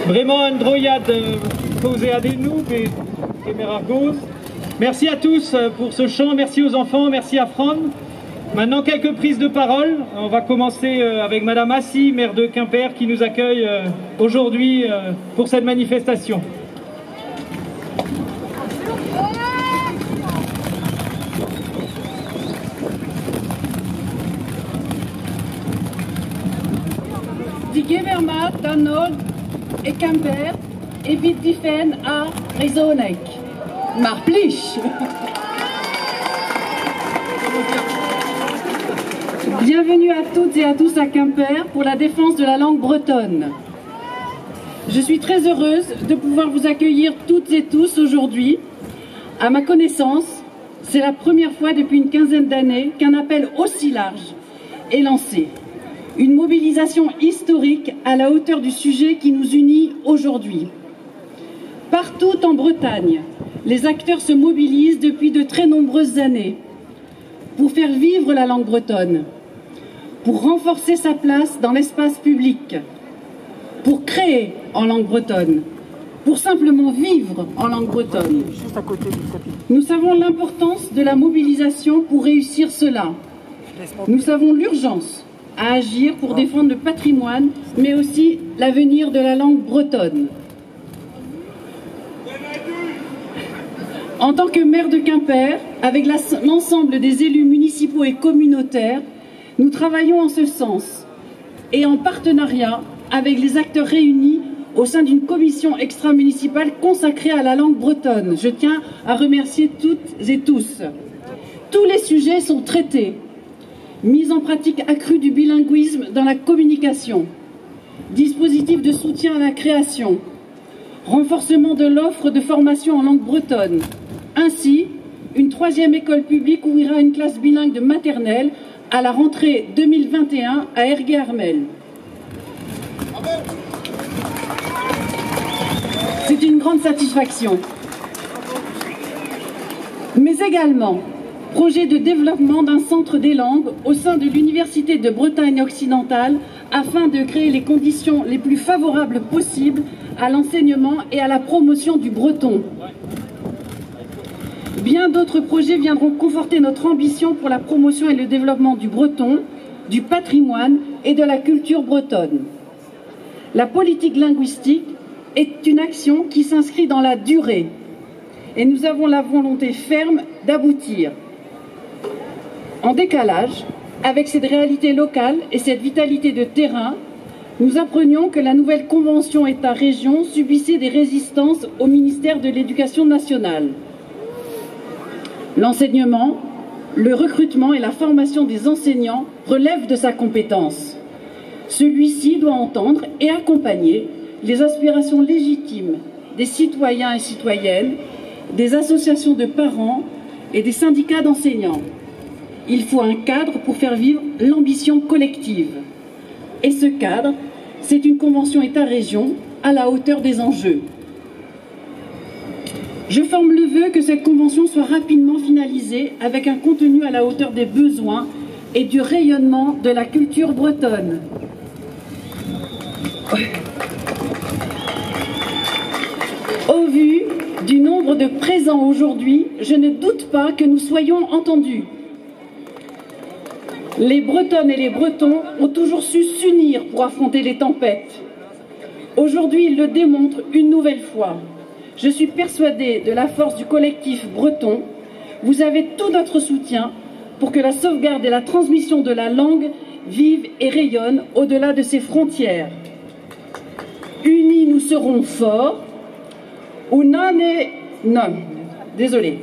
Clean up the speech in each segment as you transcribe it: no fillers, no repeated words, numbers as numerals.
Vraiment un droyade posé à des nous et Merargos. Merci à tous pour ce chant, merci aux enfants, merci à Fran. Maintenant quelques prises de parole. On va commencer avec Madame Assi, maire de Quimper, qui nous accueille aujourd'hui pour cette manifestation. Die Gewermaat dan Nord et Quimper évite difen à Rizonek. Marplich. Bienvenue à toutes et à tous à Quimper pour la défense de la langue bretonne. Je suis très heureuse de pouvoir vous accueillir toutes et tous aujourd'hui. À ma connaissance, c'est la première fois depuis une quinzaine d'années qu'un appel aussi large est lancé. Une mobilisation historique à la hauteur du sujet qui nous unit aujourd'hui. Partout en Bretagne, les acteurs se mobilisent depuis de très nombreuses années pour faire vivre la langue bretonne, pour renforcer sa place dans l'espace public, pour créer en langue bretonne, pour simplement vivre en langue bretonne. Nous savons l'importance de la mobilisation pour réussir cela. Nous savons l'urgence à agir pour défendre le patrimoine, mais aussi l'avenir de la langue bretonne. En tant que maire de Quimper, avec l'ensemble des élus municipaux et communautaires, nous travaillons en ce sens et en partenariat avec les acteurs réunis au sein d'une commission extra-municipale consacrée à la langue bretonne. Je tiens à remercier toutes et tous. Tous les sujets sont traités. Mise en pratique accrue du bilinguisme dans la communication, dispositif de soutien à la création, renforcement de l'offre de formation en langue bretonne. Ainsi, une 3e école publique ouvrira une classe bilingue de maternelle à la rentrée 2021 à Ergué-Armel. C'est une grande satisfaction. Mais également, projet de développement d'un centre des langues au sein de l'Université de Bretagne occidentale afin de créer les conditions les plus favorables possibles à l'enseignement et à la promotion du breton. Bien d'autres projets viendront conforter notre ambition pour la promotion et le développement du breton, du patrimoine et de la culture bretonne. La politique linguistique est une action qui s'inscrit dans la durée et nous avons la volonté ferme d'aboutir. En décalage, avec cette réalité locale et cette vitalité de terrain, nous apprenions que la nouvelle convention État-région subissait des résistances au ministère de l'Éducation nationale. L'enseignement, le recrutement et la formation des enseignants relèvent de sa compétence. Celui-ci doit entendre et accompagner les aspirations légitimes des citoyens et citoyennes, des associations de parents et des syndicats d'enseignants. Il faut un cadre pour faire vivre l'ambition collective. Et ce cadre, c'est une convention État-région à la hauteur des enjeux. Je forme le vœu que cette convention soit rapidement finalisée avec un contenu à la hauteur des besoins et du rayonnement de la culture bretonne. Au vu du nombre de présents aujourd'hui, je ne doute pas que nous soyons entendus. Les Bretonnes et les Bretons ont toujours su s'unir pour affronter les tempêtes. Aujourd'hui, ils le démontrent une nouvelle fois. Je suis persuadée de la force du collectif breton. Vous avez tout notre soutien pour que la sauvegarde et la transmission de la langue vivent et rayonnent au-delà de ses frontières. Unis, nous serons forts. Unanet, non, désolé.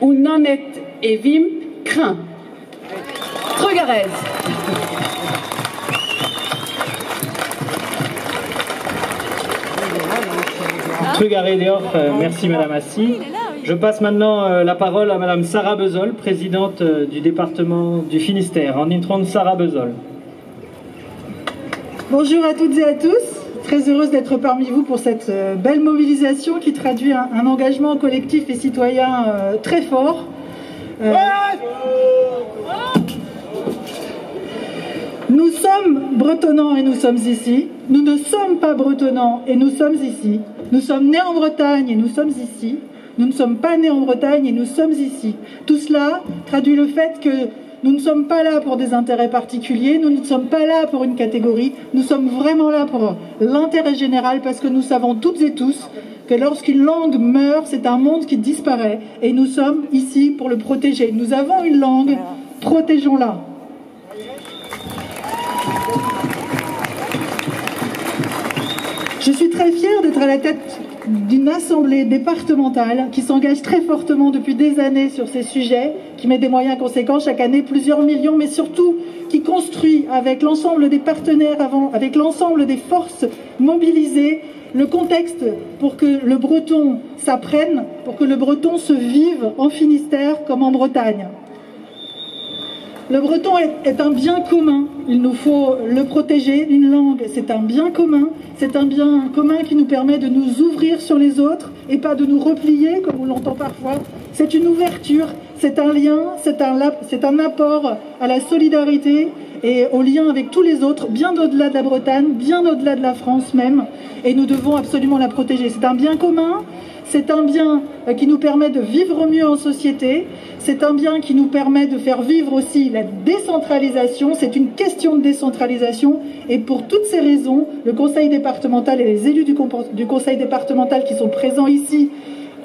Unanet et Vim, craint. Tregarez. Merci Madame Assi. Je passe maintenant la parole à Madame Sarah Bezol, présidente du département du Finistère. En intrant Sarah Bezol. Bonjour à toutes et à tous. Très heureuse d'être parmi vous pour cette belle mobilisation qui traduit un engagement collectif et citoyen très fort. Nous sommes bretonnants et nous sommes ici. Nous ne sommes pas bretonnants et nous sommes ici. Nous sommes nés en Bretagne et nous sommes ici. Nous ne sommes pas nés en Bretagne et nous sommes ici. Tout cela traduit le fait que nous ne sommes pas là pour des intérêts particuliers, nous ne sommes pas là pour une catégorie, nous sommes vraiment là pour l'intérêt général parce que nous savons toutes et tous que lorsqu'une langue meurt, c'est un monde qui disparaît et nous sommes ici pour le protéger. Nous avons une langue, protégeons-la. Je suis très fière d'être à la tête d'une assemblée départementale qui s'engage très fortement depuis des années sur ces sujets, qui met des moyens conséquents chaque année, plusieurs millions, mais surtout qui construit avec l'ensemble des partenaires, avec l'ensemble des forces mobilisées, le contexte pour que le breton s'apprenne, pour que le breton se vive en Finistère comme en Bretagne. Le breton est un bien commun, il nous faut le protéger. Une langue, c'est un bien commun qui nous permet de nous ouvrir sur les autres et pas de nous replier comme on l'entend parfois. C'est une ouverture, c'est un lien, c'est un apport à la solidarité et au lien avec tous les autres, bien au-delà de la Bretagne, bien au-delà de la France même, et nous devons absolument la protéger. C'est un bien commun. C'est un bien qui nous permet de vivre mieux en société. C'est un bien qui nous permet de faire vivre aussi la décentralisation. C'est une question de décentralisation. Et pour toutes ces raisons, le Conseil départemental et les élus du Conseil départemental qui sont présents ici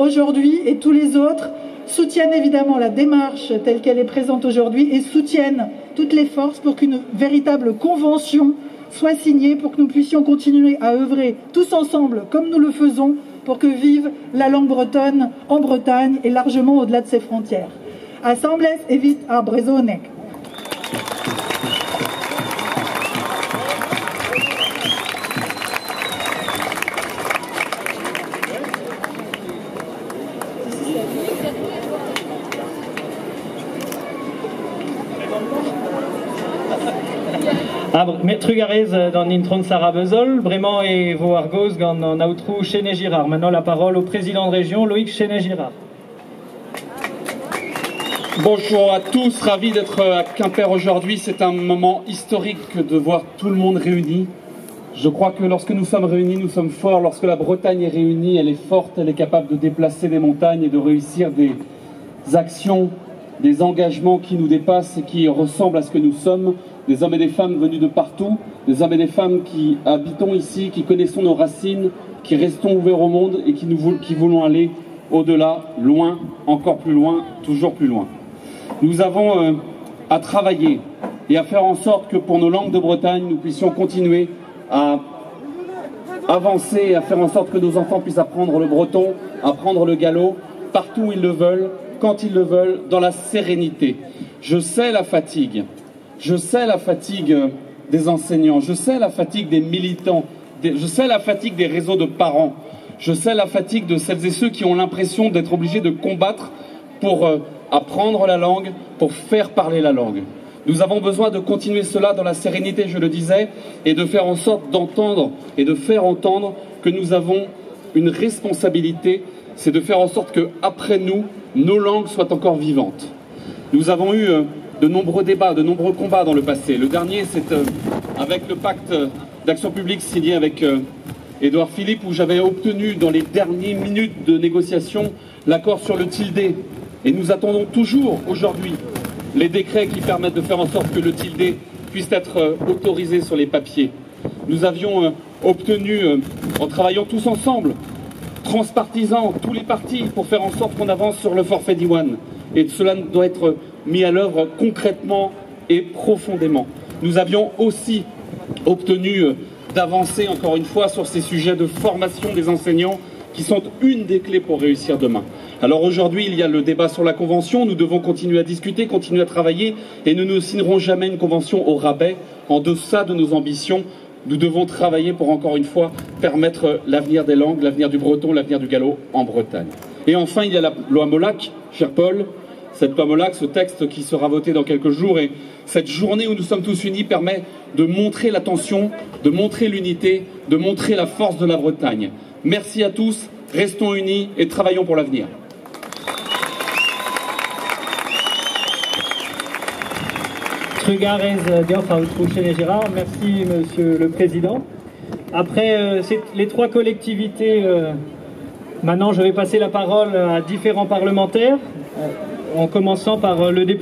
aujourd'hui et tous les autres soutiennent évidemment la démarche telle qu'elle est présente aujourd'hui et soutiennent toutes les forces pour qu'une véritable convention soit signée pour que nous puissions continuer à œuvrer tous ensemble comme nous le faisons pour que vive la langue bretonne en Bretagne et largement au-delà de ses frontières. Assemblées evit a Brezonek. Trugarez dans Nintron Sarabezol, Brément et vos Argos dans Nautrou Chéné-Girard. Maintenant la parole au président de région, Loïc Chéné-Girard. Bonjour à tous, ravi d'être à Quimper aujourd'hui. C'est un moment historique de voir tout le monde réuni. Je crois que lorsque nous sommes réunis, nous sommes forts. Lorsque la Bretagne est réunie, elle est forte, elle est capable de déplacer des montagnes et de réussir des actions, des engagements qui nous dépassent et qui ressemblent à ce que nous sommes. Des hommes et des femmes venus de partout, des hommes et des femmes qui habitons ici, qui connaissons nos racines, qui restons ouverts au monde et qui voulons aller au-delà, loin, encore plus loin, toujours plus loin. Nous avons à travailler et à faire en sorte que pour nos langues de Bretagne, nous puissions continuer à avancer et à faire en sorte que nos enfants puissent apprendre le breton, apprendre le gallo, partout où ils le veulent, quand ils le veulent, dans la sérénité. Je sais la fatigue. Je sais la fatigue des enseignants, je sais la fatigue des militants, je sais la fatigue des réseaux de parents, je sais la fatigue de celles et ceux qui ont l'impression d'être obligés de combattre pour apprendre la langue, pour faire parler la langue. Nous avons besoin de continuer cela dans la sérénité, je le disais, et de faire en sorte d'entendre et de faire entendre que nous avons une responsabilité, c'est de faire en sorte qu'après nous, nos langues soient encore vivantes. Nous avons eu de nombreux débats, de nombreux combats dans le passé. Le dernier, c'est avec le pacte d'action publique signé avec Édouard Philippe, où j'avais obtenu dans les dernières minutes de négociation l'accord sur le tilde. Et nous attendons toujours aujourd'hui les décrets qui permettent de faire en sorte que le tilde puisse être autorisé sur les papiers. Nous avions obtenu, en travaillant tous ensemble, transpartisans, tous les partis, pour faire en sorte qu'on avance sur le forfait Diwan. Et cela doit être mis à l'œuvre concrètement et profondément. Nous avions aussi obtenu d'avancer encore une fois sur ces sujets de formation des enseignants qui sont une des clés pour réussir demain. Alors aujourd'hui, il y a le débat sur la convention, nous devons continuer à discuter, continuer à travailler et nous ne signerons jamais une convention au rabais en deçà de nos ambitions. Nous devons travailler pour encore une fois permettre l'avenir des langues, l'avenir du breton, l'avenir du gallo en Bretagne. Et enfin, il y a la loi Molac, cher Paul. Cette loi Molac, ce texte qui sera voté dans quelques jours, et cette journée où nous sommes tous unis permet de montrer l'attention, de montrer l'unité, de montrer la force de la Bretagne. Merci à tous, restons unis et travaillons pour l'avenir. Trugarez Diorfaut et Gérard. Merci Monsieur le Président. Après les trois collectivités, maintenant je vais passer la parole à différents parlementaires, en commençant par le député.